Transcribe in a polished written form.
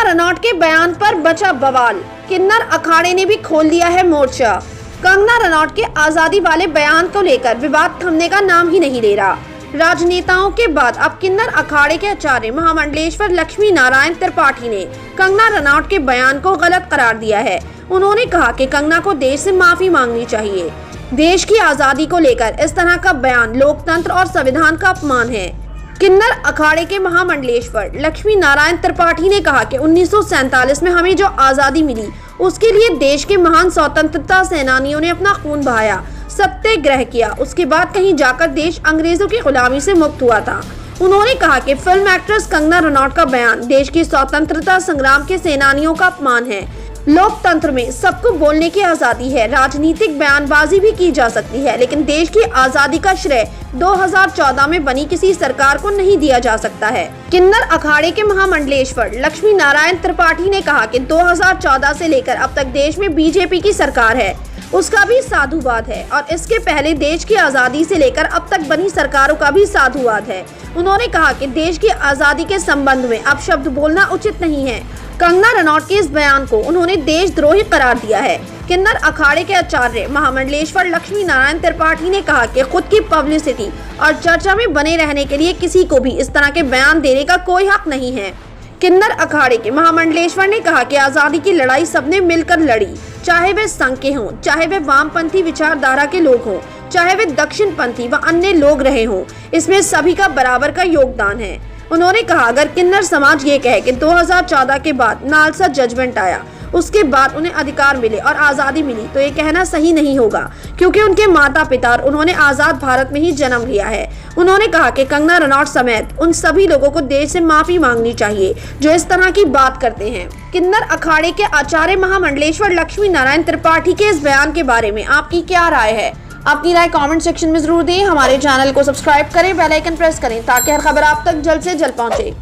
रनौत के बयान पर बचा बवाल, किन्नर अखाड़े ने भी खोल दिया है मोर्चा। कंगना रनौत के आजादी वाले बयान को लेकर विवाद थमने का नाम ही नहीं ले रहा। राजनेताओं के बाद अब किन्नर अखाड़े के आचार्य महामंडलेश्वर लक्ष्मी नारायण त्रिपाठी ने कंगना रनौत के बयान को गलत करार दिया है। उन्होंने कहा कि कंगना को देश से माफी मांगनी चाहिए। देश की आजादी को लेकर इस तरह का बयान लोकतंत्र और संविधान का अपमान है। किन्नर अखाड़े के महामंडलेश्वर लक्ष्मी नारायण त्रिपाठी ने कहा कि 1947 में हमें जो आजादी मिली उसके लिए देश के महान स्वतंत्रता सेनानियों ने अपना खून बहाया, सत्याग्रह किया। उसके बाद कहीं जाकर देश अंग्रेजों की गुलामी से मुक्त हुआ था। उन्होंने कहा कि फिल्म एक्ट्रेस कंगना रनौत का बयान देश की स्वतंत्रता संग्राम के सेनानियों का अपमान है। लोकतंत्र में सबको बोलने की आजादी है, राजनीतिक बयानबाजी भी की जा सकती है, लेकिन देश की आजादी का श्रेय 2014 में बनी किसी सरकार को नहीं दिया जा सकता है। किन्नर अखाड़े के महामंडलेश्वर लक्ष्मी नारायण त्रिपाठी ने कहा कि 2014 से लेकर अब तक देश में बीजेपी की सरकार है, उसका भी साधुवाद है, और इसके पहले देश की आजादी से लेकर अब तक बनी सरकारों का भी साधुवाद है। उन्होंने कहा कि देश की आजादी के संबंध में अब शब्द बोलना उचित नहीं है। कंगना रनौत के इस बयान को उन्होंने देशद्रोही करार दिया है। किन्नर अखाड़े के आचार्य महामंडलेश्वर लक्ष्मी नारायण त्रिपाठी ने कहा कि खुद की पब्लिसिटी और चर्चा में बने रहने के लिए किसी को भी इस तरह के बयान देने का कोई हक नहीं है। किन्नर अखाड़े के महामंडलेश्वर ने कहा कि आजादी की लड़ाई सबने मिलकर लड़ी, चाहे वे संघ के हों, चाहे वे वामपंथी विचारधारा के लोग हों, चाहे वे दक्षिणपंथी व अन्य लोग रहे हों, इसमें सभी का बराबर का योगदान है। उन्होंने कहा अगर किन्नर समाज ये कहे कि 2014 के बाद नालसा जजमेंट आया, उसके बाद उन्हें अधिकार मिले और आज़ादी मिली, तो ये कहना सही नहीं होगा, क्योंकि उनके माता पिता और उन्होंने आज़ाद भारत में ही जन्म लिया है। उन्होंने कहा कि कंगना रनौत समेत उन सभी लोगों को देश से माफी मांगनी चाहिए जो इस तरह की बात करते हैं। किन्नर अखाड़े के आचार्य महामंडलेश्वर लक्ष्मी नारायण त्रिपाठी के इस बयान के बारे में आपकी क्या राय है? अपनी राय कमेंट सेक्शन में जरूर दें। हमारे चैनल को सब्सक्राइब करें, बेल आइकन प्रेस करें ताकि हर खबर आप तक जल्द से जल्द पहुंचे।